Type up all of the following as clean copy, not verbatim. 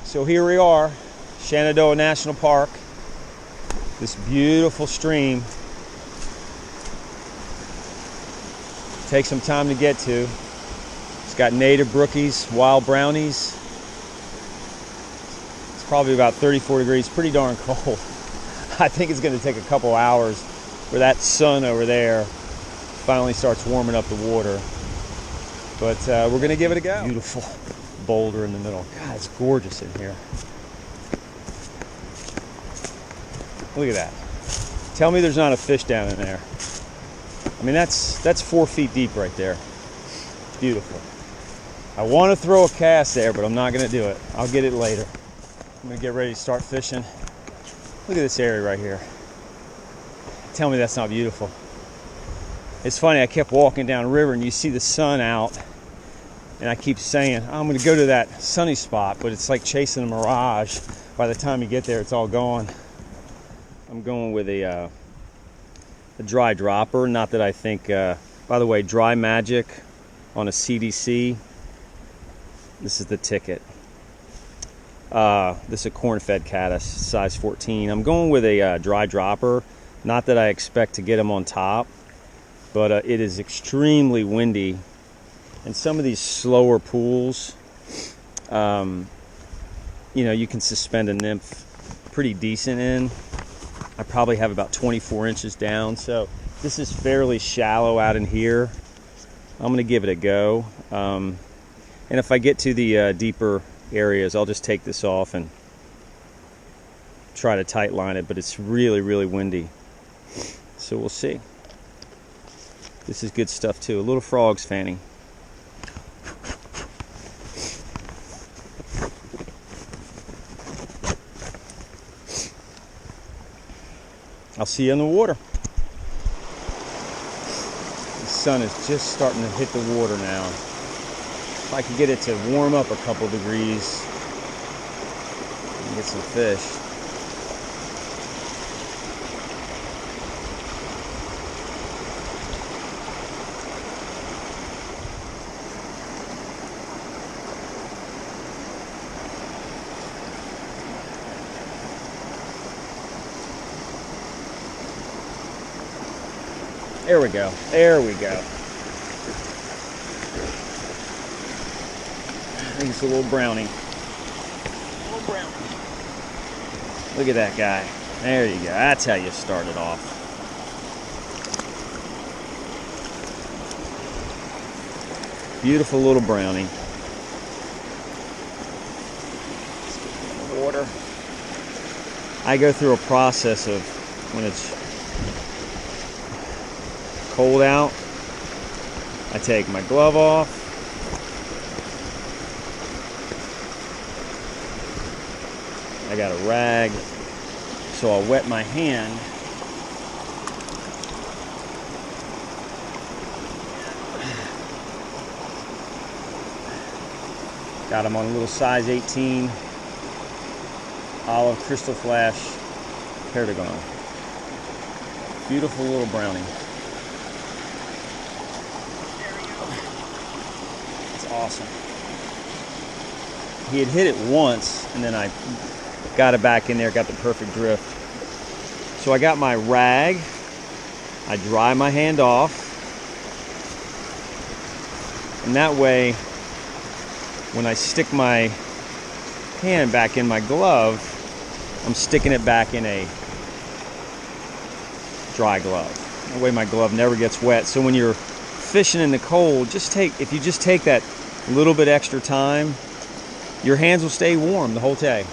So here we are, Shenandoah National Park. This beautiful stream. Takes some time to get to. It's got native brookies, wild brownies. It's probably about 34 degrees, pretty darn cold. I think it's going to take a couple hours for that sun over there finally starts warming up the water. But we're going to give it a go. Beautiful boulder in the middle. God, it's gorgeous in here. Look at that. Tell me there's not a fish down in there. I mean, that's 4 feet deep right there. Beautiful. I want to throw a cast there, but I'm not going to do it. I'll get it later. I'm going to get ready to start fishing. Look at this area right here. Tell me that's not beautiful. It's funny, I kept walking down the river and you see the sun out, and I keep saying, I'm going to go to that sunny spot, but it's like chasing a mirage. By the time you get there, it's all gone. I'm going with a dry dropper. Not that I think, by the way, Dry Magic on a CDC. This is the ticket. This is a corn-fed caddis, size 14. I'm going with a dry dropper. Not that I expect to get them on top, but it is extremely windy. And some of these slower pools, you know, you can suspend a nymph pretty decent in. I probably have about 24 inches down, so this is fairly shallow out in here. I'm going to give it a go. And if I get to the deeper areas, I'll just take this off and try to tight line it, but it's really, really windy. So we'll see. This is good stuff too. A little frogs fanning. I'll see you in the water. The sun is just starting to hit the water now. If I could get it to warm up a couple degrees and get some fish. There we go. There we go. I think it's a little brownie. Little brownie. Look at that guy. There you go. That's how you start it off. Beautiful little brownie. Water. I go through a process of when it's cold out, I take my glove off, I got a rag, so I'll wet my hand. Got them on a little size 18 olive crystal flash Perdigon. Beautiful little brownie. Awesome. He had hit it once, and then I got it back in there, got the perfect drift. So I got my rag, I dry my hand off, and that way, when I stick my hand back in my glove, I'm sticking it back in a dry glove. That way my glove never gets wet. So when you're fishing in the cold, if you just take that little bit extra time, your hands will stay warm the whole day.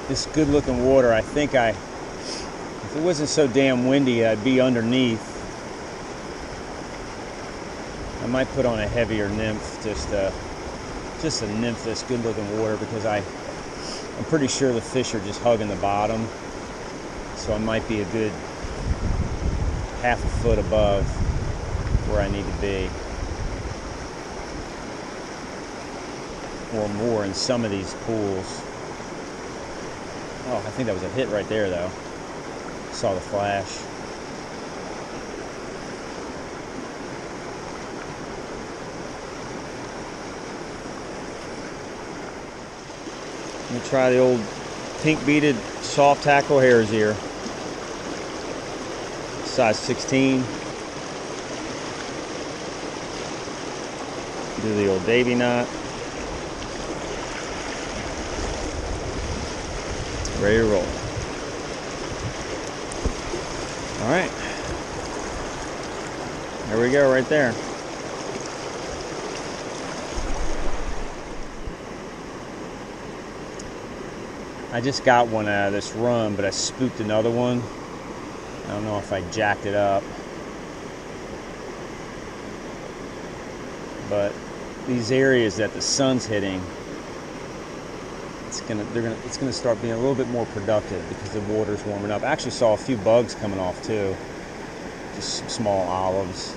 This good looking water, I think if it wasn't so damn windy, I'd be underneath. I might put on a heavier nymph, just a nymph that's good looking water, because I'm pretty sure the fish are just hugging the bottom. So I might be a good half a foot above where I need to be, or more in some of these pools. Oh, I think that was a hit right there though. Saw the flash. We'll try the old pink beaded soft tackle hare's ear. Size 16. Do the old Davy knot. Ready to roll. All right. There we go, right there. I just got one out of this run, but I spooked another one. I don't know if I jacked it up. But these areas that the sun's hitting, it's gonna start being a little bit more productive because the water's warming up. I actually saw a few bugs coming off too. Just some small olives.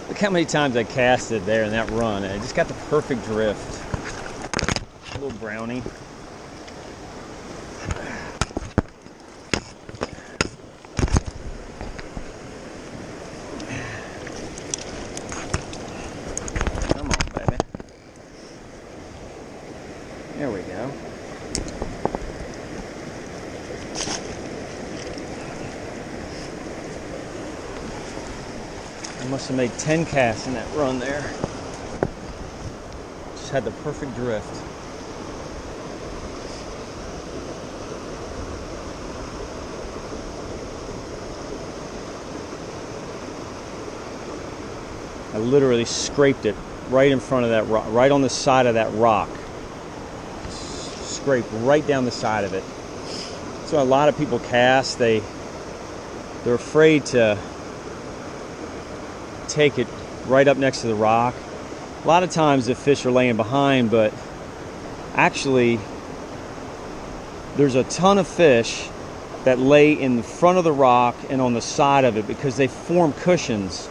Look how many times I casted there in that run. I just got the perfect drift. A little brownie. Come on, baby. There we go. I must have made 10 casts in that run there. Just had the perfect drift. I literally scraped it right in front of that rock, right on the side of that rock. Scraped right down the side of it. So a lot of people cast, they're afraid to take it right up next to the rock. A lot of times the fish are laying behind, but actually there's a ton of fish that lay in the front of the rock and on the side of it because they form cushions,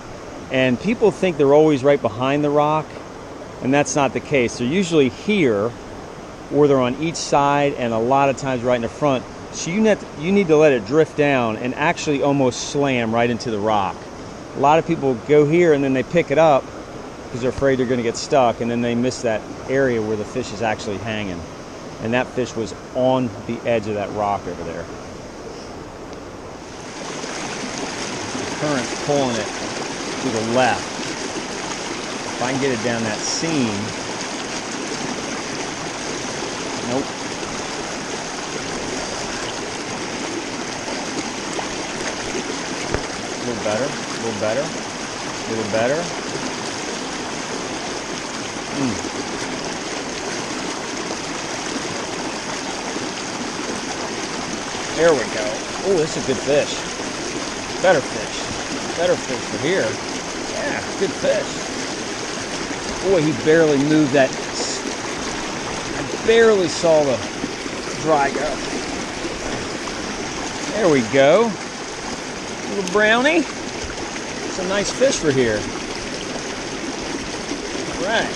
and people think they're always right behind the rock, and that's not the case. They're usually here or they're on each side, and a lot of times right in the front. So you need to let it drift down and actually almost slam right into the rock. A lot of people go here and then they pick it up because they're afraid they're going to get stuck, and then they miss that area where the fish is actually hanging. And that fish was on the edge of that rock over there. The current's pulling it to the left. If I can get it down that seam. Nope. A little better, a little better, a little better. There we go. Oh, this is a good fish. Better fish for here. Yeah, good fish. Boy, he barely moved that. I barely saw the drag up. There we go. Little brownie. It's a nice fish for here. All right.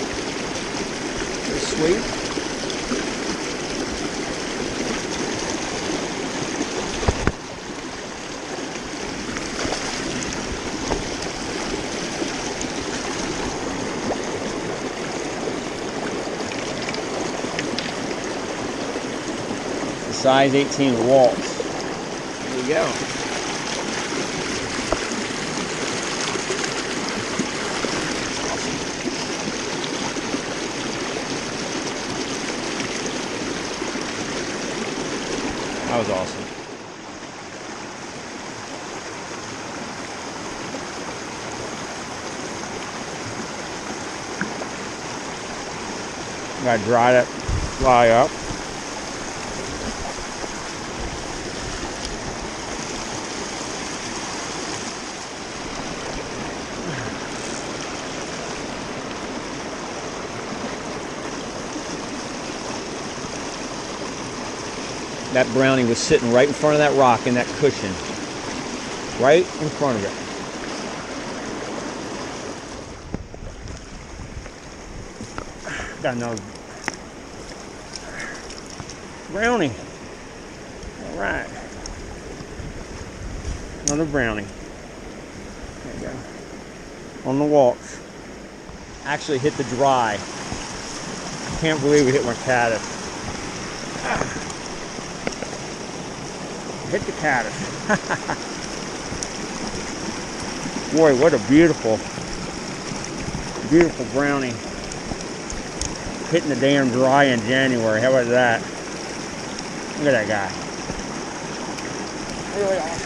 Pretty sweet. It's a size 18 waltz. There you go. That was awesome. Gotta dry that fly up. That brownie was sitting right in front of that rock in that cushion. Right in front of it. Got another brownie. All right. Another brownie. There you go. On the walks. Actually hit the dry. I can't believe we hit my caddis. Hit the caddis. Boy, what a beautiful, beautiful brownie. Hitting the damn dry in January. How about that? Look at that guy. Really awesome.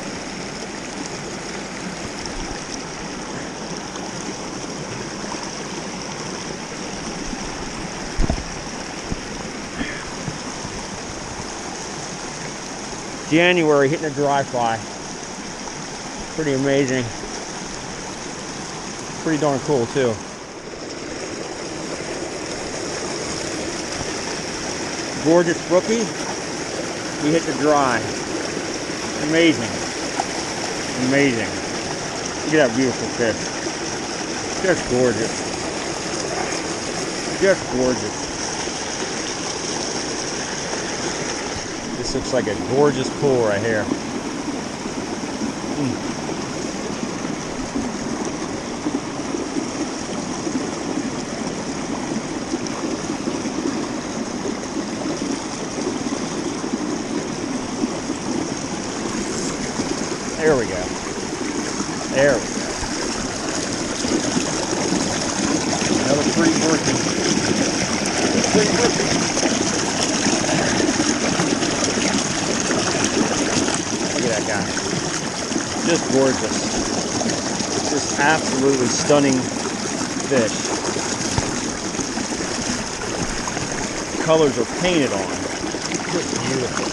January hitting a dry fly. Pretty amazing. Pretty darn cool too. Gorgeous brookie. We hit the dry. Amazing. Amazing. Look at that beautiful fish. Just gorgeous. Just gorgeous. This looks like a gorgeous pool right here. There we go. There we go. Another pretty brookie. Pretty brookie. Look at that guy. Just gorgeous. Just absolutely stunning fish. Colors are painted on. Just beautiful.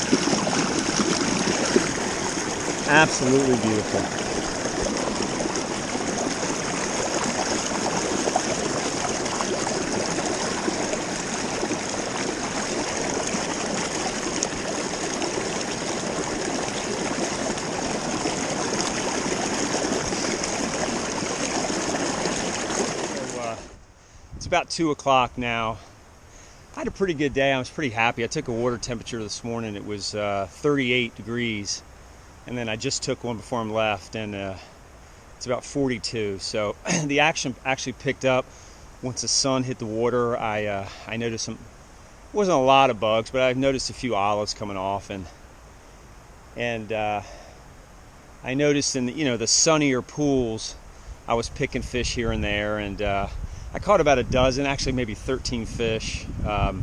Absolutely beautiful. It's about 2 o'clock now. I had a pretty good day. I was pretty happy. I took a water temperature this morning. It was 38 degrees. And then I just took one before I left, and it's about 42. So the action actually picked up once the sun hit the water. I noticed some, wasn't a lot of bugs, but I noticed a few olives coming off, and I noticed in the sunnier pools, I was picking fish here and there, and I caught about a dozen, actually maybe 13 fish. I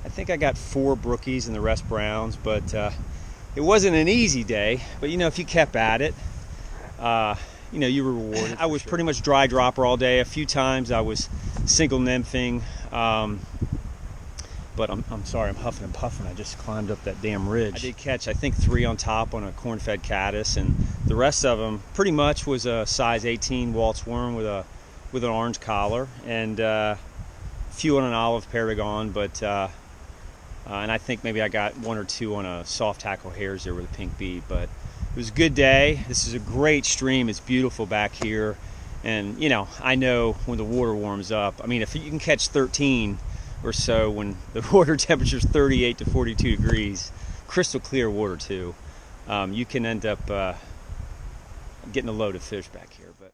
think I got 4 brookies and the rest browns, but it wasn't an easy day, but if you kept at it, you were rewarded. I was pretty much dry dropper all day. A few times I was single nymphing, but I'm sorry, I'm huffing and puffing. I just climbed up that damn ridge. I did catch, I think, 3 on top on a corn-fed caddis, and the rest of them pretty much was a size 18 Waltz worm with an orange collar, and a few on an olive paragon, but and I think maybe I got 1 or 2 on a soft tackle hairs there with a pink bead. But it was a good day. This is a great stream. It's beautiful back here. And, I know when the water warms up, I mean, if you can catch 13 or so when the water temperature is 38 to 42 degrees, crystal clear water too, you can end up getting a load of fish back here. But